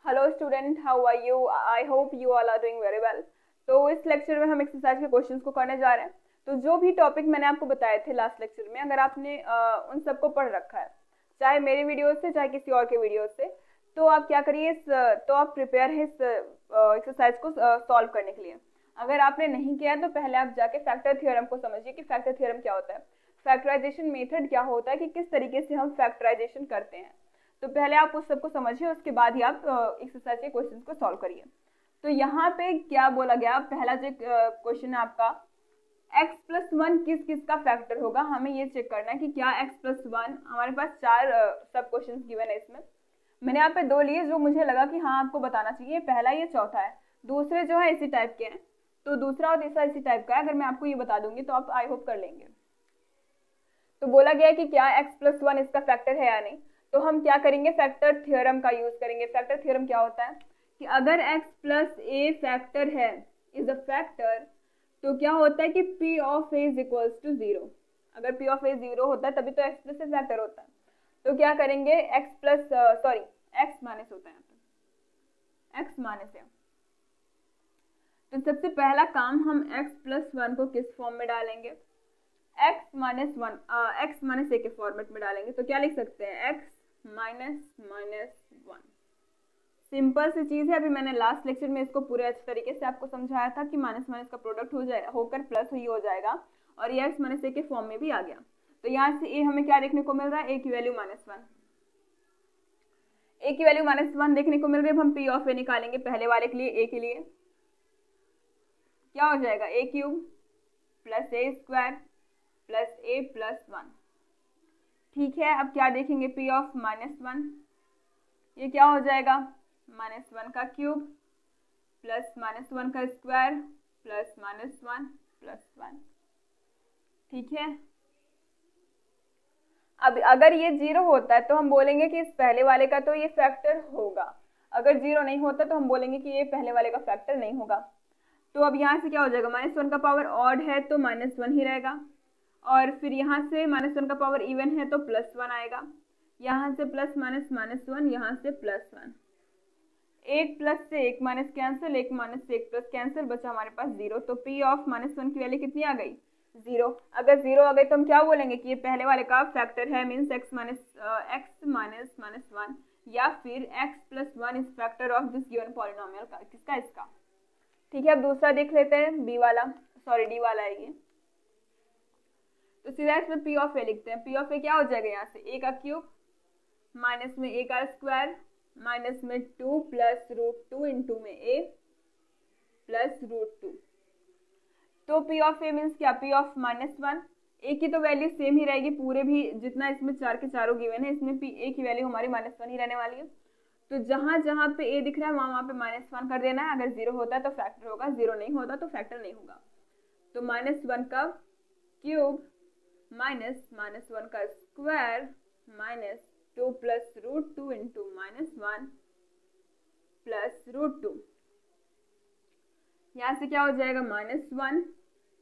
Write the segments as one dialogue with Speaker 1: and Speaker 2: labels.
Speaker 1: Hello student, how are you? I hope you all are doing very well. तो इस lecture में हम exercise के क्वेश्चंस को करने जा रहे हैं। तो जो भी टॉपिक मैंने आपको बताए थे लास्ट लेक्चर में, अगर आपने उन सबको पढ़ रखा है, चाहे मेरे वीडियो से चाहे किसी और के वीडियो से, तो आप क्या करिए, तो आप प्रिपेयर है इस एक्सरसाइज को सॉल्व करने के लिए। अगर आपने नहीं किया तो पहले आप जाके फैक्टर थ्योरम को समझिए कि फैक्टर थ्योरम क्या होता है, फैक्टराइजेशन मेथड क्या होता है, कि किस तरीके से हम फैक्टराइजेशन करते हैं। तो पहले आप उस सबको समझिए, उसके बाद ही आप एक्सरसाइज के क्वेश्चन को सॉल्व करिए। तो यहाँ पे क्या बोला गया, पहला जो क्वेश्चन है आपका, x प्लस वन किस किस का फैक्टर होगा। हमें ये चेक करना है कि क्या x प्लस वन, हमारे पास चार सब क्वेश्चन गिवन है। इसमें मैंने यहाँ पे दो लिए जो मुझे लगा कि हाँ आपको बताना चाहिए, पहला ये चौथा है, दूसरे जो है इसी टाइप के हैं। तो दूसरा और तीसरा इसी टाइप का है। अगर मैं आपको ये बता दूंगी तो आप आई होप कर लेंगे। तो बोला गया है कि क्या x प्लस वन इसका फैक्टर है या नहीं। तो हम क्या करेंगे, फैक्टर थ्योरम का यूज करेंगे। फैक्टर थ्योरम क्या होता है कि अगर x प्लस ए फैक्टर है, इज अ फैक्टर, तो क्या होता है कि p of a is equals to zero. अगर p ऑफ a जीरो होता है तभी तो x प्लस ए फैक्टर होता है। तो क्या करेंगे, x प्लस x माइनस होता है, x माइनस है। तो सबसे पहला काम, हम x प्लस वन को किस फॉर्म में डालेंगे, x minus one, x minus a के फॉर्मेट में डालेंगे। तो क्या लिख सकते हैं, x minus minus one. Simple सी चीज है। अभी मैंने लास्ट लेक्चर में इसको पूरे अच्छे तरीके से आपको समझाया था कि माइनस माइनस का प्रोडक्ट हो जाए होकर प्लस ही हो जाएगा, और ये x माइनस ए के फॉर्म में भी आ गया। तो यहाँ से a हमें क्या देखने को मिल रहा है, a की वैल्यू माइनस वन, a की वैल्यू माइनस वन देखने को मिल रही है। अब हम p ऑफ a निकालेंगे पहले वाले के लिए, a के लिए क्या हो जाएगा, a cube plus A square plus A plus one. ठीक है, अब क्या देखेंगे, p ऑफ माइनस वन, ये क्या हो जाएगा, माइनस वन का क्यूब प्लस माइनस वन का square plus minus one plus one. ठीक है, अब अगर ये जीरो होता है तो हम बोलेंगे कि इस पहले वाले का तो ये फैक्टर होगा। अगर जीरो नहीं होता तो हम बोलेंगे कि ये पहले वाले का फैक्टर नहीं होगा। तो अब यहाँ से क्या हो जाएगा, माइनस वन का पावर ऑड है तो माइनस वन ही रहेगा, और फिर यहाँ से माइनस वन का पावर इवन है तो प्लस वन आएगा। यहाँ से प्लस माइनस माइनस वन, यहाँ से प्लस वन। एक प्लस से एक माइनस कैंसिल, एक माइनस से एक प्लस कैंसिल, बचा हमारे पास जीरो। तो p ऑफ माइनस वन की वैल्यू कितनी आ गई, जीरो। अगर जीरो आ गई तो हम क्या बोलेंगे कि ये पहले वाले का फैक्टर है, means x minus minus one, या फिर x plus one is factor of this given polynomial का, किसका, इसका। ठीक है, अब दूसरा देख लेते हैं, डी वाला है ये। तो सीधा इसमें p ऑफ a लिखते हैं। p ऑफ a क्या हो जाएगा, यहाँ से a का क्यूब माइनस में a का स्क्वायर माइनस में two plus root two into में a प्लस रूट टू। तो p ऑफ a मीन्स क्या, p of minus one. a की तो वैल्यू सेम ही रहेगी, पूरे भी जितना इसमें चार के चारों गिवन है, इसमें a की वैल्यू हमारी माइनस वन ही रहने वाली है। तो जहां जहां पे a दिख रहा है वहां पे माइनस वन कर देना है। अगर जीरो होता है तो फैक्टर होगा, जीरो नहीं होता तो फैक्टर नहीं होगा। तो माइनस वन का क्यूब माइनस माइनस वन का square minus two plus root two into minus one plus root two. यहाँ से क्या हो जाएगा, माइनस वन,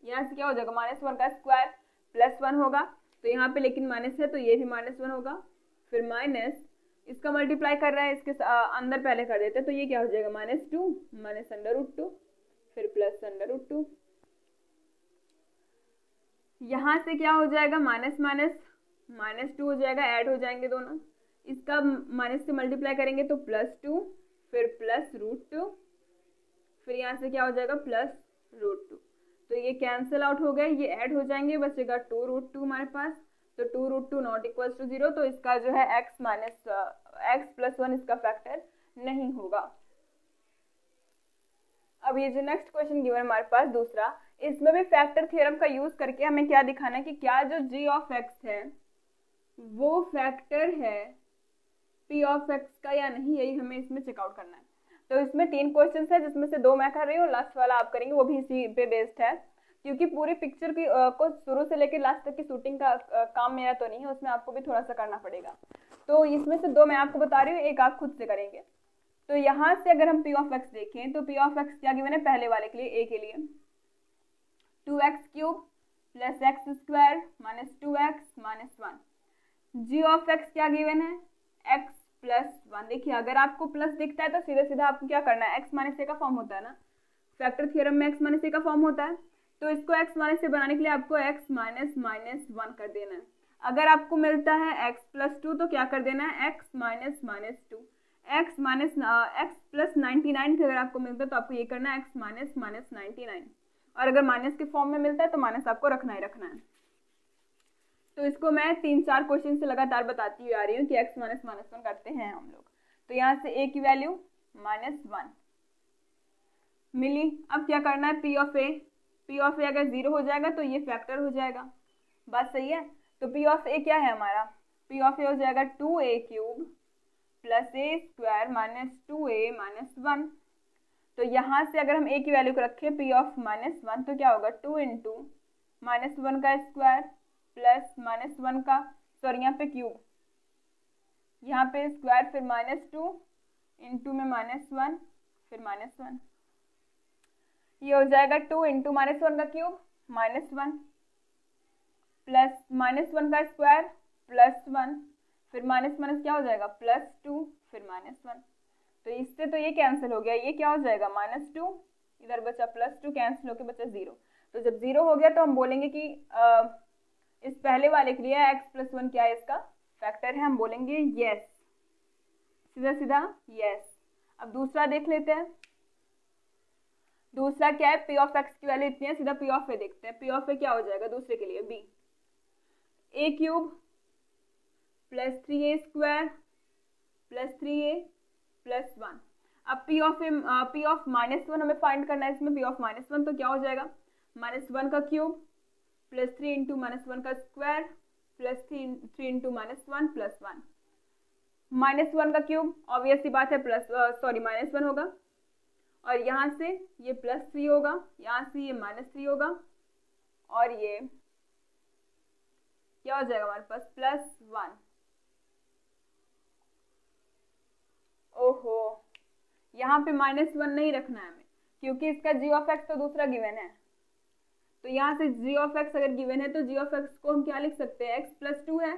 Speaker 1: यहाँ से क्या हो जाएगा, माइनस वन का स्क्वायर प्लस वन होगा। तो यहाँ पे लेकिन माइनस है तो ये भी माइनस वन होगा। फिर माइनस इसका मल्टीप्लाई कर रहा है, इसके अंदर पहले कर देते हैं। तो ये क्या हो जाएगा, minus two minus under root two, फिर प्लस अंडर रूट टू। यहाँ से क्या हो जाएगा, माइनस माइनस माइनस टू हो जाएगा, ऐड हो जाएंगे दोनों। इसका माइनस से मल्टीप्लाई करेंगे तो प्लस टू, फिर प्लस रूट टू, फिर यहाँ से क्या हो जाएगा, प्लस रूट टू। तो ये कैंसिल आउट हो गए, ये ऐड हो जाएंगे, बचेगा टू रूट टू हमारे पास। तो two root two not equals to zero, तो इसका जो है x प्लस वन इसका फैक्टर नहीं होगा। अब ये जो नेक्स्ट क्वेश्चन गिवन हमारे पास दूसरा, इसमें भी फैक्टर थ्योरम का यूज करके हमें क्या दिखाना है कि क्या जो g ऑफ x है वो फैक्टर है p ऑफ x का या नहीं, यही हमें इसमें चेकआउट करना है। तो इसमें तीन क्वेश्चन है, जिसमें से दो मैं कर रही हूँ, लास्ट वाला आप करेंगे, वो भी इसी पे बेस्ड है। क्योंकि पूरी पिक्चर की को शुरू से लेकर लास्ट तक की शूटिंग का काम मेरा तो नहीं है, उसमें आपको भी थोड़ा सा करना पड़ेगा। तो इसमें से दो मैं आपको बता रही हूँ, एक आप खुद से करेंगे। तो यहाँ से अगर हम p ऑफ x देखें तो p ऑफ x क्या गिवन है, पहले वाले के लिए, a के लिए 2x cube plus x square minus 2x minus one. g of x क्या गिवन है, x +1। देखिए अगर आपको प्लस दिखता है तो सीधा सीधा आपको क्या करना है, x माइनस ए का फॉर्म होता है ना, फैक्टर थ्योरम में x माइनस ए का फॉर्म होता है, तो इसको x माइनस ए बनाने के लिए आपको x माइनस माइनस 1 कर देना है। अगर आपको मिलता है x प्लस 2 तो क्या कर देना है, x minus minus 2। x plus 99 अगर आपको मिलता है तो आपको ये करना है x माइनस माइनस 99, और अगर माइनस के फॉर्म में मिलता है तो माइनस आपको रखना ही रखना है। तो इसको मैं 3-4 क्वेश्चन से लगातार बताती हुई आ रही हूँ कि x माइनस माइनस 1 करते हैं हम लोग। तो यहाँ से a की वैल्यू -1 मिली। अब क्या करना है, p ऑफ a अगर 0 हो जाएगा तो ये फैक्टर हो जाएगा, बात सही है। तो p ऑफ a क्या है हमारा, p ऑफ a हो जाएगा 2a³ plus a square minus 2a minus 1। तो यहाँ से अगर हम a की वैल्यू को रखें p ऑफ -1 तो क्या होगा, 2 इंटू -1 का स्क्वायर प्लस -1 का, सॉरी यहाँ पे क्यूब, यहाँ पे स्क्वायर, फिर -2 इंटू में -1 फिर -1, ये हो जाएगा 2 इंटू -1 का क्यूब -1 प्लस -1 का स्क्वायर प्लस 1, फिर माइनस माइनस क्या हो जाएगा, +2 फिर -1। तो इससे तो ये कैंसिल हो गया, ये क्या हो जाएगा -2, इधर बचा +2, कैंसिल होकर बचा 0। तो जब 0 हो गया तो हम बोलेंगे कि इस पहले वाले के लिए x प्लस 1 क्या है, इसका फैक्टर है, हम बोलेंगे यस, सीधा सीधा यस। अब दूसरा देख लेते हैं, दूसरा क्या है, p ऑफ x की वैल्यू इतनी है, सीधा p ऑफ a देखते हैं। p ऑफ a क्या हो जाएगा दूसरे के लिए, b, a³ plus 3a square plus 3a plus 1। अब p ऑफ -1 हमें फाइंड करना है, इसमें p ऑफ -1 तो क्या हो जाएगा, -1 का क्यूब प्लस 3 इंटू -1 का स्क्वायर प्लस 3 इंटू -1 प्लस 1। -1 का क्यूब ऑब्वियस सी बात है -1 होगा, और यहाँ से ये +3 होगा, यहाँ से ये -3 होगा, और ये क्या हो जाएगा हमारे पास +1। ओहो, यहाँ पे -1 नहीं रखना है हमें, क्योंकि इसका g ऑफ x तो दूसरा गिवन है। तो यहाँ से g ऑफ x अगर गिवन है तो g ऑफ x को हम क्या लिख सकते हैं, x प्लस 2 है,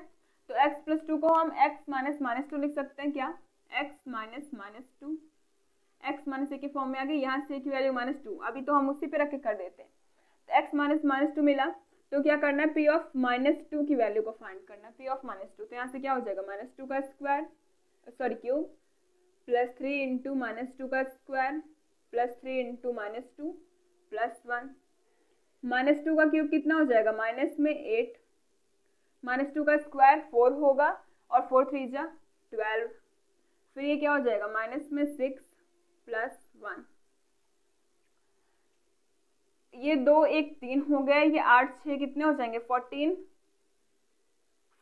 Speaker 1: तो x प्लस 2 को हम x माइनस माइनस 2 लिख सकते हैं, क्या, x minus minus 2, x minus a के फॉर्म में आ गई, यहाँ से की वैल्यू -2, अभी तो हम उसी पे रख के कर देते हैं। तो x माइनस माइनस 2 मिला, तो क्या करना है, p ऑफ -2 की वैल्यू को फाइंड करना है, p ऑफ -2। तो यहाँ से क्या हो जाएगा, -2 का square, sorry cube, plus 3 into -2 का स्क्वायर प्लस 3 इंटू -2 प्लस 1। -2 का क्यूब कितना हो जाएगा, माइनस में 8, -2 का स्क्वायर 4 होगा, और 4 3 जा 12, फिर ये क्या हो जाएगा, माइनस में 6 प्लस 1। ये 2 1 3 हो गए, ये 8 6 कितने हो जाएंगे,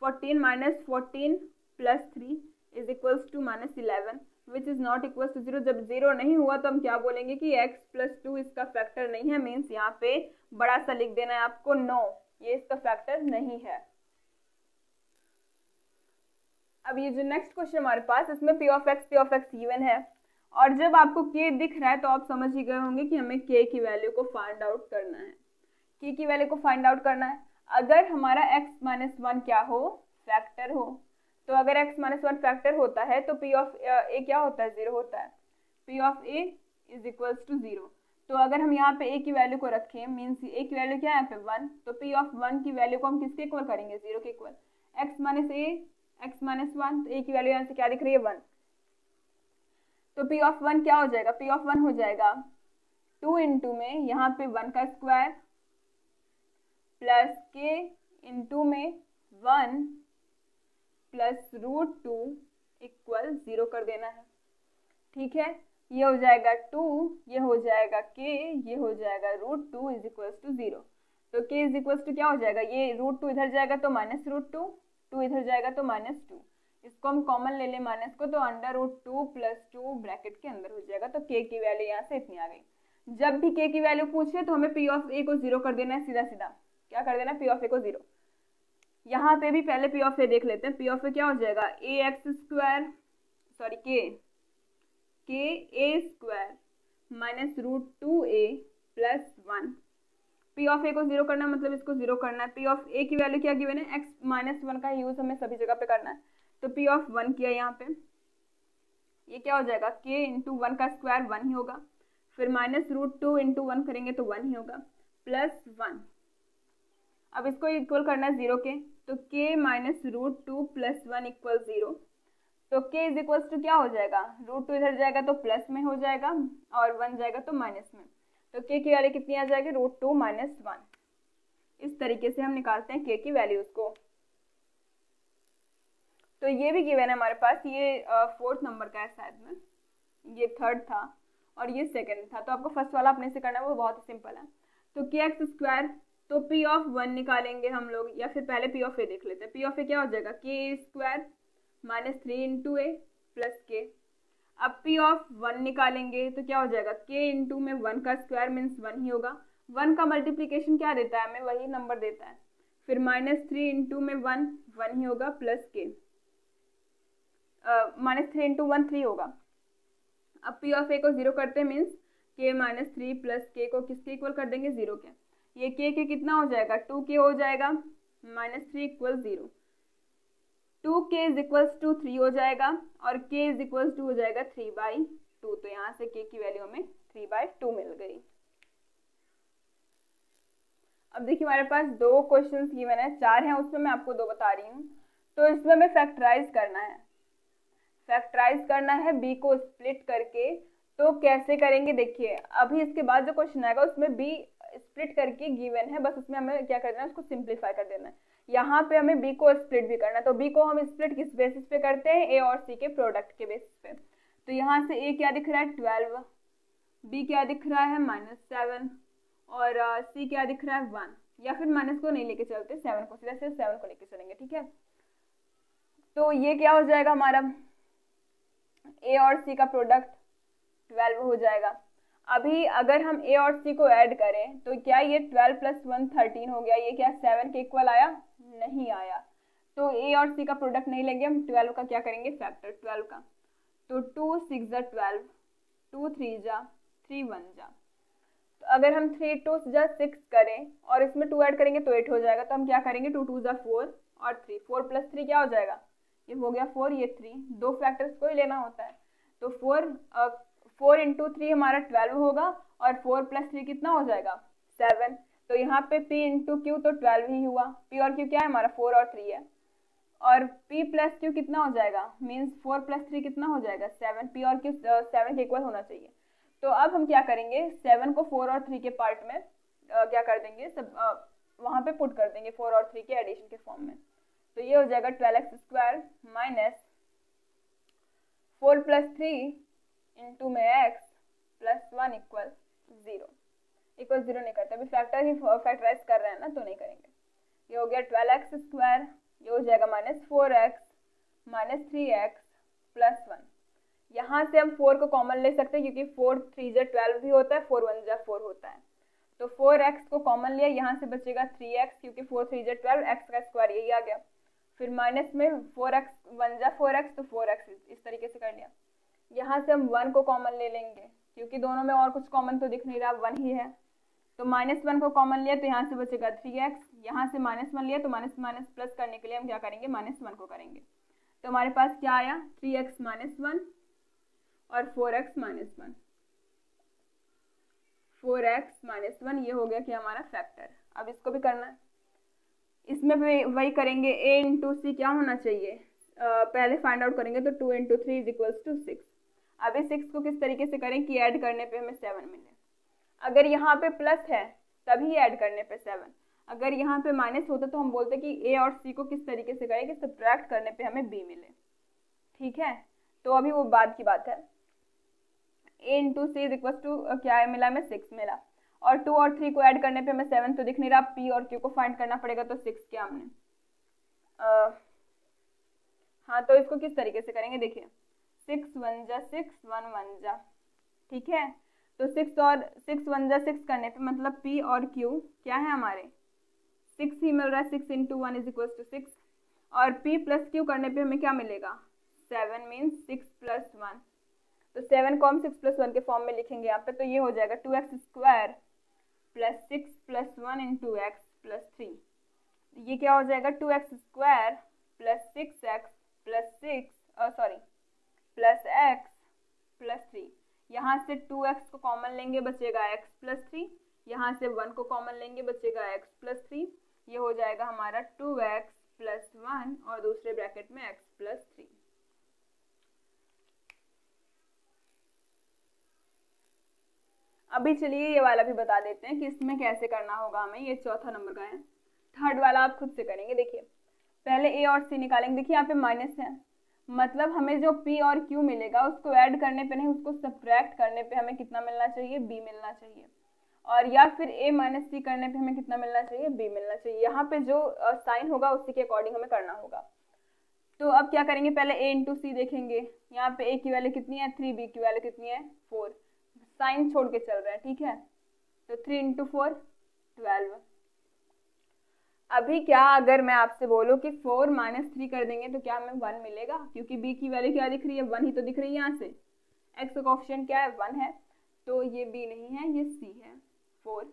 Speaker 1: 14 minus 14 plus 3 is equals to -11 which is not equal to 0। जब 0 नहीं हुआ तो हम क्या बोलेंगे कि x प्लस 2 इसका फैक्टर नहीं है, मीन्स यहाँ पे बड़ा सा लिख देना है आपको, नो, ये इसका फैक्टर नहीं है। अब ये जो नेक्स्ट क्वेश्चन हमारे पास, इसमें p ऑफ x गिवन है, और जब आपको k दिख रहा है तो आप समझ ही गए होंगे कि हमें k की वैल्यू को फाइंड आउट करना है, k की वैल्यू को फाइंड आउट करना है। अगर हमारा x माइनस 1 क्या हो, फैक्टर हो, तो अगर x माइनस 1 फैक्टर होता है तो p ऑफ a क्या होता है, 0 होता है, p of a is equals to 0। तो अगर हम यहाँ पे a की वैल्यू को रखें, मीन्स a की वैल्यू क्या है यहाँ पे 1, तो p ऑफ 1 की वैल्यू को हम किसके इक्वल करेंगे, 0 के इक्वल, x माइनस 1, तो a की वैल्यू यहाँ से क्या दिख रही है, 1। तो p ऑफ 1 क्या हो जाएगा, p ऑफ 1 हो जाएगा 2 इंटू में यहाँ पे 1 का स्क्वायर प्लस k इंटू में 1 प्लस √2 इक्वल 0 कर देना है, ठीक है। ये हो जाएगा 2, ये हो जाएगा k, ये हो जाएगा √2 इज इक्वल्स टू 0। तो k इज इक्वल्स टू क्या हो जाएगा, ये √2 इधर जाएगा तो -√2, 2 इधर जाएगा तो -2, इसको हम कॉमन ले लें माइनस को, तो √2 प्लस 2 ब्रैकेट के अंदर हो जाएगा। तो k की वैल्यू यहाँ से इतनी आ गई। जब भी k की वैल्यू पूछे तो हमें p ऑफ a को 0 कर देना है, सीधा सीधा क्या कर देना है, p ऑफ a को 0। यहाँ पे भी पहले p ऑफ a देख लेते हैं, p ऑफ a क्या हो जाएगा, k a square minus √2a plus 1। p of a को 0 करना है, मतलब इसको 0 करना है। p ऑफ a की वैल्यू क्या गिवन है, x माइनस 1 का यूज हमें सभी जगह पे करना है, तो p ऑफ 1 किया यहाँ पे, ये क्या हो जाएगा, k इंटू 1 का स्क्वायर 1 ही होगा, फिर -√2 इंटू 1 करेंगे तो 1 ही होगा, प्लस 1। अब इसको इक्वल करना है 0 के, तो k -√2 प्लस 1 इक्वल 0। तो k इज इक्वल्स टू क्या हो जाएगा, √2 इधर जाएगा तो प्लस में हो जाएगा और 1 जाएगा तो माइनस में, तो k की वैल्यू कितनी आ जाएगी, √2 माइनस 1। इस तरीके से हम निकालते हैं k की वैल्यूज को। तो ये भी गिवन है हमारे पास, ये 4th नंबर का है शायद में, ये 3rd था और ये 2nd था। तो आपको फर्स्ट वाला अपने से करना है, वो बहुत ही सिंपल है। तो k(x²), तो p ऑफ 1 निकालेंगे हम लोग, या फिर पहले p ऑफ a देख लेते हैं। p ऑफ a क्या हो जाएगा, k² -3 into a plus k। अब p ऑफ 1 निकालेंगे तो क्या हो जाएगा, k इंटू में 1 का स्क्वायर मीन्स 1 ही होगा, 1 का मल्टीप्लीकेशन क्या देता है हमें, वही नंबर देता है, फिर -3 इंटू में 1 1 ही होगा प्लस k, -3 इंटू 1 3 होगा। अब p ऑफ a को 0 करते हैं मीन्स k -3 प्लस k को किसके इक्वल कर देंगे, 0 के। ये k कितना हो जाएगा, 2k हो जाएगा, -3 equal 0, 2k is equals to 3 हो जाएगा और k इज इक्वल्स टू हो जाएगा 3/2। तो यहाँ से k की वैल्यू हमें 3/2 मिल गई। अब देखिए हमारे पास 2 क्वेश्चंस गिवन है, 4 हैं, उसमें मैं आपको 2 बता रही हूँ। तो इसमें हमें फैक्टराइज करना है, फैक्टराइज करना है b को स्प्लिट करके। तो कैसे करेंगे, देखिए अभी इसके बाद जो क्वेश्चन आएगा उसमें b स्प्लिट करके गिवन है, बस उसमें हमें क्या करना है, उसको सिंप्लीफाई कर देना है। यहाँ पे हमें b को स्प्लिट भी करना है, तो b को हम स्प्लिट किस बेसिस पे करते हैं, a और c के प्रोडक्ट के बेसिस पे। तो यहाँ से a क्या दिख रहा है 12, b क्या दिख रहा है -7 और c क्या दिख रहा है 1, या फिर माइनस को नहीं लेके चलते 7 को, सीधा सिर्फ 7 को लेके चलेंगे, ठीक है। तो ये क्या हो जाएगा हमारा, a और c का प्रोडक्ट 12 हो जाएगा। अभी अगर हम a और c को ऐड करें तो क्या ये 12 प्लस 1 13 हो गया, ये क्या 7 के इक्वल आया, नहीं आया। तो a और c का प्रोडक्ट नहीं लेंगे हम, 12 का क्या करेंगे फैक्टर 12 का। तो 2 6 जा 12, 2 3 जा 3 1 जा। तो अगर हम 3 2 जा 6 करें और इसमें 2 ऐड करेंगे तो 8 हो जाएगा। तो हम क्या करेंगे, 2 2 जा 4 और 3, 4 प्लस 3 क्या हो जाएगा, ये हो गया 4, ये 3, 2 फैक्टर्स को ही लेना होता है। तो 4 इंटू 3 हमारा 12 होगा और 4 प्लस 3 कितना हो जाएगा 7। तो यहाँ पे p इंटू क्यू तो 12 ही हुआ, p और q क्या है हमारा 4 और 3 है, और p प्लस क्यू कितना हो जाएगा, मीन्स 4 प्लस 3 कितना हो जाएगा 7, p और q 7 के इक्वल होना चाहिए। तो अब हम क्या करेंगे, 7 को 4 और 3 के पार्ट में क्या कर देंगे, सब वहाँ पे पुट कर देंगे 4 और 3 के एडिशन के फॉर्म में। तो ये हो जाएगा 12x² माइनस 4 प्लस 3 इंटू में x प्लस 1 इक्वल 0। इक्वल 0 नहीं करते, अभी फैक्टर ही फैक्टराइज कर रहे हैं ना, तो नहीं करेंगे। ये हो गया 12x², ये हो जाएगा -4x माइनस 3x प्लस 1। यहाँ से हम 4 को कॉमन ले सकते हैं क्योंकि 4 3 जा 12 भी होता है, 4 1 जा 4 होता है। तो 4x को कॉमन लिया, यहाँ से बचेगा 3x क्योंकि 4 3 जा 12, x का स्क्वायर यही आ गया। फिर माइनस में 4x 1 जा 4x, तो 4x इस तरीके से कर लिया। यहाँ से हम 1 को कॉमन ले लेंगे क्योंकि दोनों में और कुछ कॉमन तो दिख नहीं रहा, 1 ही है। तो -1 को कॉमन लिया तो यहाँ से बचेगा 3x, यहाँ से -1 लिया तो माइनस माइनस प्लस करने के लिए हम क्या करेंगे, -1 को करेंगे। तो हमारे पास क्या आया 3x - 1 और 4x - 1, 4x - 1, ये हो गया कि हमारा फैक्टर। अब इसको भी करना है, इसमें भी वही करेंगे, a इंटू सी क्या होना चाहिए, पहले फाइंड आउट करेंगे। तो 2 इंटू 3 इज इक्वल्स टू 6। अभी 6 को किस तरीके से करें कि ऐड करने पे हमें 7 मिले। अगर यहाँ पे प्लस है तभी ऐड करने पे 7, अगर यहाँ पे माइनस होता तो हम बोलते कि a और c को किस तरीके से करें कि सब्ट्रैक्ट करने पे हमें b मिले, ठीक है। तो अभी वो बाद की बात है। a into C is equal to क्या है मिला, हमें 6 मिला, और 2 और 3 को ऐड करने पे हमें 7 तो दिख नहीं रहा, p और q को फाइंड करना पड़ेगा। तो 6 क्या हमने हाँ, तो इसको किस तरीके से करेंगे, देखिए 6 1 जा 6 1 1 जा, ठीक है। तो 6 और 6 1 जा 6 करने पे मतलब p और q क्या है हमारे 6 ही मिल रहा है, 6 इंटू 1 इज इक्वल टू 6, और p प्लस q करने पे हमें क्या मिलेगा 7 मीन्स 6 प्लस 1। तो 7 को हम 6 प्लस 1 के फॉर्म में लिखेंगे यहाँ पे। तो ये हो जाएगा 2x² plus 6 plus 1 into x plus 3। ये क्या हो जाएगा 2x² plus 6x plus 6 plus x यहाँ से 2x को कॉमन लेंगे, बचेगा x प्लस 3, यहाँ से 1 को कॉमन लेंगे, बचेगा x प्लस 3, ये हो जाएगा हमारा 2x प्लस 1 और दूसरे ब्रैकेट में x प्लस 3। अभी चलिए ये वाला भी बता देते हैं कि इसमें कैसे करना होगा हमें। ये चौथा नंबर का है, थर्ड वाला आप खुद से करेंगे। देखिए पहले a और c निकालेंगे। देखिए यहाँ पे माइनस है, मतलब हमें जो p और q मिलेगा उसको ऐड करने पे नहीं, उसको सब्ट्रैक्ट करने पे हमें कितना मिलना चाहिए, b मिलना चाहिए। और या फिर a माइनस सी करने पे हमें कितना मिलना चाहिए, b मिलना चाहिए। यहाँ पे जो साइन होगा उसी के अकॉर्डिंग हमें करना होगा। तो अब क्या करेंगे, पहले a इंटू सी देखेंगे। यहाँ पे a की वैल्यू कितनी है 3, b की वैल्यू कितनी है 4, साइन छोड़ के चल रहा है, ठीक है। तो 3 इंटू 4 12। अभी क्या अगर मैं आपसे बोलूं कि 4 माइनस 3 कर देंगे तो क्या हमें 1 मिलेगा, क्योंकि b की वैल्यू क्या दिख रही है, 1 ही तो दिख रही है। यहाँ से x का कोएफिशिएंट क्या है 1 है, तो ये b नहीं है, ये c है 4।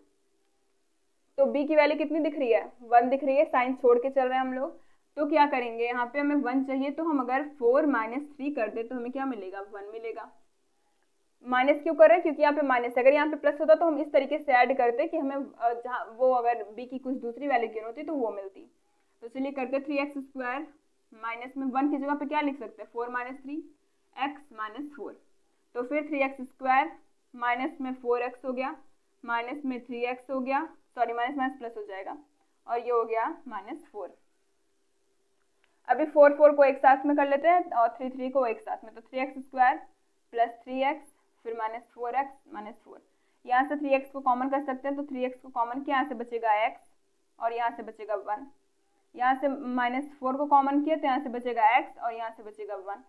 Speaker 1: तो b की वैल्यू कितनी दिख रही है 1 दिख रही है, साइन छोड़ के चल रहे हैं हम लोग। तो क्या करेंगे, यहाँ पे हमें 1 चाहिए, तो हम अगर 4 माइनस 3 कर दे तो हमें क्या मिलेगा 1 मिलेगा। माइनस क्यों कर रहे हैं, क्योंकि यहाँ पे माइनस, अगर यहाँ पे प्लस होता तो हम इस तरीके से ऐड करते कि हमें जहाँ वो अगर b की कुछ दूसरी वैल्यू की होती तो वो मिलती। तो चलिए करते 3x स्क्वायर माइनस में 1 की जगह पे क्या लिख सकते हैं 4 माइनस 3 x माइनस 4। तो फिर 3x स्क्वायर माइनस में 4x हो गया, माइनस में 3x हो गया, सॉरी माइनस माइनस प्लस हो जाएगा, और ये हो गया माइनस 4। अभी 4 4 को एक साथ में कर लेते हैं और 3 3 को एक साथ में। तो 3x स्क्वायर प्लस 3x फिर माइनस 4x माइनस 4। यहाँ से 3x को कॉमन कर सकते हैं, तो 3x को कॉमन किया, यहाँ से बचेगा x और यहाँ से बचेगा 1। यहाँ से माइनस 4 को कॉमन किया तो यहाँ से बचेगा x और यहाँ से बचेगा 1।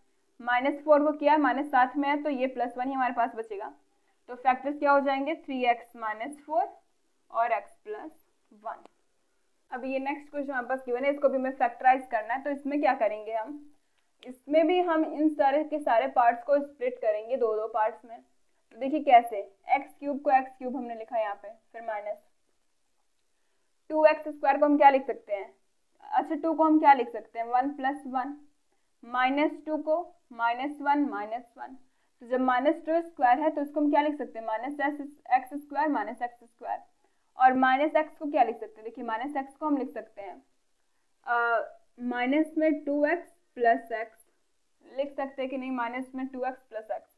Speaker 1: माइनस 4 को किया, माइनस साथ में है तो ये प्लस 1 ही हमारे पास बचेगा। तो फैक्टर्स क्या हो जाएंगे 3x माइनस 4 और x प्लस 1। अब ये नेक्स्ट क्वेश्चन हमारे पास गिवन है, इसको भी हमें फैक्टराइज करना है। तो इसमें क्या करेंगे हम, इसमें भी हम इन सारे के सारे पार्ट्स को स्प्लिट करेंगे दो दो पार्ट्स में। तो देखिए कैसे, एक्स क्यूब को एक्स क्यूब हमने लिखा है यहाँ पे, फिर माइनस 2x स्क्वायर को हम क्या लिख सकते हैं, अच्छा 2 को हम क्या लिख सकते हैं 1 प्लस 1, माइनस 2 को माइनस 1 माइनस 1। तो जब माइनस 2 स्क्वायर है तो इसको हम क्या लिख सकते हैं minus x square minus x square. और माइनस एक्स को क्या लिख सकते हैं, देखिए माइनस एक्स को हम लिख सकते हैं माइनस में 2x प्लस एक्स, लिख सकते हैं कि नहीं माइनस में 2x प्लस एक्स।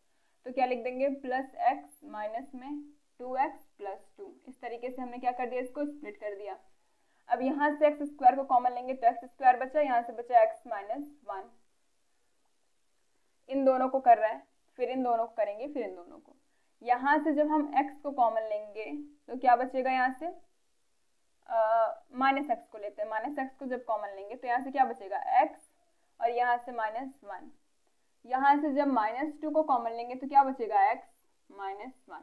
Speaker 1: तो क्या लिख देंगे प्लस x माइनस में 2x प्लस 2। इस तरीके से हमने क्या कर दिया, इसको स्प्लिट कर दिया। अब यहाँ से एक्स स्क्वायर को कॉमन लेंगे तो एक्स स्क्वायर बचा, यहाँ से बचा x माइनस 1। इन दोनों को कर रहा है, फिर इन दोनों को करेंगे, फिर इन दोनों को। यहाँ से जब हम x को कॉमन लेंगे तो क्या बचेगा, यहाँ से माइनस एक्स को लेते हैं। माइनस एक्स को जब कॉमन लेंगे तो यहाँ से क्या बचेगा x और यहाँ से माइनस 1। यहाँ से जब माइनस 2 को कॉमन लेंगे तो क्या बचेगा x माइनस 1।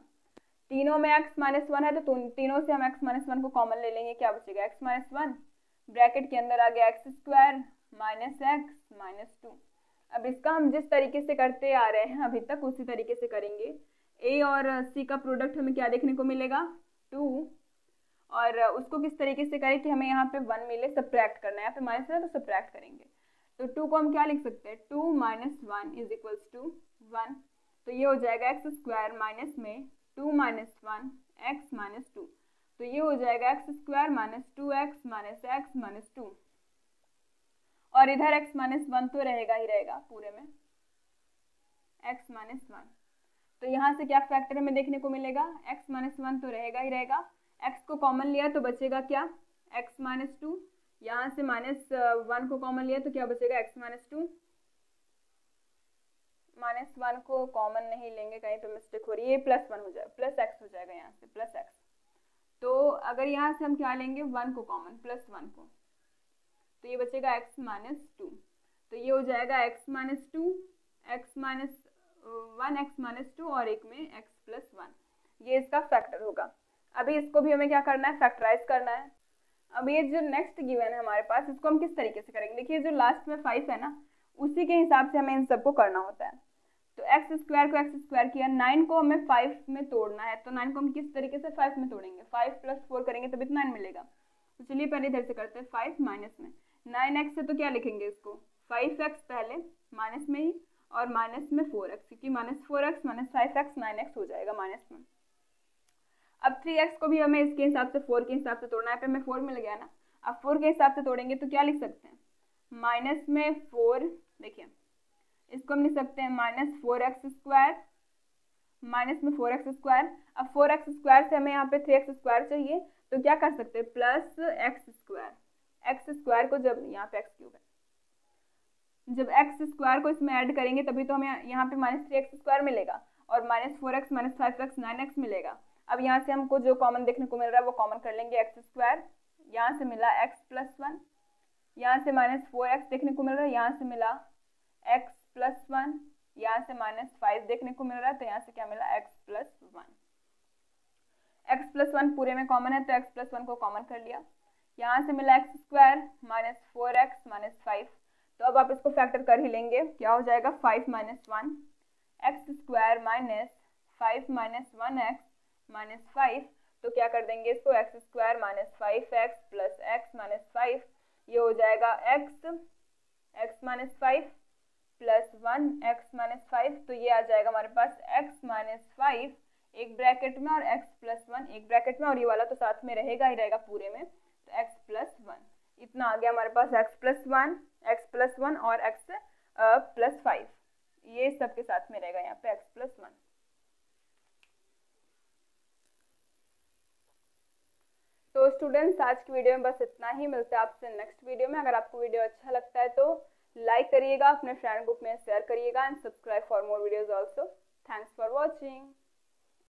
Speaker 1: तीनों में x माइनस 1 है तो तीनों से हम x माइनस 1 को कॉमन ले लेंगे, क्या बचेगा x माइनस 1, ब्रैकेट के अंदर आ गया x square minus x minus 2। अब इसका हम जिस तरीके से करते आ रहे हैं अभी तक उसी तरीके से करेंगे। a और c का प्रोडक्ट हमें क्या देखने को मिलेगा 2, और उसको किस तरीके से करें कि हमें यहाँ पे 1 मिले, सब्ट्रैक्ट करना है, यहाँ पे माइनस है तो सब्ट्रैक्ट करेंगे। तो 2 को हम क्या लिख सकते हैं 2 माइनस 1 इज इक्वल्स टू 1। तो ये हो जाएगा एक्स स्क्वायर माइनस में 2 माइनस 1 एक्स माइनस 2। तो ये हो जाएगा x square minus 2x minus x minus 2, और इधर x माइनस 1 तो रहेगा ही रहेगा पूरे में, x माइनस 1। तो यहाँ से क्या फैक्टर हमें देखने को मिलेगा, x माइनस 1 तो रहेगा ही रहेगा, x को कॉमन लिया तो बचेगा क्या x माइनस 2, यहाँ से माइनस 1 को कॉमन लिया तो क्या बचेगा x माइनस 2। माइनस 1 को कॉमन नहीं लेंगे, कहीं पे मिस्टेक हो रही है, ये प्लस 1 हो जाएगा, प्लस x हो जाएगा यहाँ से प्लस x। तो अगर यहाँ से हम क्या लेंगे 1 को कॉमन, प्लस 1 को, तो ये बचेगा x माइनस 2। तो ये हो जाएगा x minus 2 x minus 1 x minus 2 और एक में x प्लस 1, ये इसका फैक्टर होगा। अभी इसको भी हमें क्या करना है फैक्टराइज करना है। अब ये जो नेक्स्ट गिवन है हमारे पास, इसको हम किस तरीके से करेंगे, देखिए जो लास्ट में 5 है ना उसी के हिसाब से हमें इन सबको करना होता है। तो एक्स स्क्वायर को एक्स स्क्वायर किया, 9 को हमें 5 में तोड़ना है, तो 9 को हम किस तरीके से 5 में तोड़ेंगे, 5 प्लस 4 करेंगे तभी तो 9 मिलेगा। तो चलिए पहले इधर से करते हैं 5 माइनस में 9x से, तो क्या लिखेंगे इसको 5x पहले माइनस में ही, और माइनस में 4x, क्योंकि -4x - 5x 9x हो जाएगा माइनस में। अब 3x को भी हमें इसके हिसाब से 4 के हिसाब से तोड़ना है, पे में 4 मिल गया ना। अब 4 के हिसाब से तोड़ेंगे तो क्या लिख सकते हैं, माइनस में 4, देखिए इसको हम लिख सकते हैं -4x², माइनस में 4x²। अब 4x² से हमें यहाँ पे 3x² चाहिए, तो क्या कर सकते हैं, +x²। x² को जब यहाँ पे x³ है, जब x² को इसमें ऐड करेंगे तभी तो हमें यहाँ पे -3x² मिलेगा, और -4x - 5x 9x मिलेगा। अब यहाँ से हमको जो कॉमन देखने को मिल रहा है वो कॉमन कर लेंगे, x², यहाँ से मिला x+1, यहाँ से -4x देखने को मिल रहा है, यहाँ से मिला x+1, यहाँ से -5 देखने को मिल रहा है, तो यहाँ से क्या मिला, x+1। x+1 पूरे में कॉमन है तो x+1 को कॉमन कर लिया। यहाँ से मिला x² -4x - 5, तो अब आप इसको फैक्टर कर ही लेंगे, क्या हो जाएगा 5 - 1 x² -5 - 1x - 5, तो क्या कर देंगे इसको, x² - 5x + x - 5, ये हो जाएगा x - 5 + 1x - 5, तो ये आ जाएगा हमारे पास x - 5 एक ब्रैकेट में और x+1 एक ब्रैकेट में, और ये वाला तो साथ में रहेगा ही रहेगा पूरे में, तो x+1 इतना आ गया हमारे पास, x+1 और x+5, ये सबके साथ में रहेगा यहाँ पे x+1। तो स्टूडेंट्स आज की वीडियो में बस इतना ही, मिलते हैं आपसे नेक्स्ट वीडियो में। अगर आपको वीडियो अच्छा लगता है तो लाइक करिएगा, अपने फ्रेंड ग्रुप में शेयर करिएगा, and subscribe for more videos also. Thanks for watching.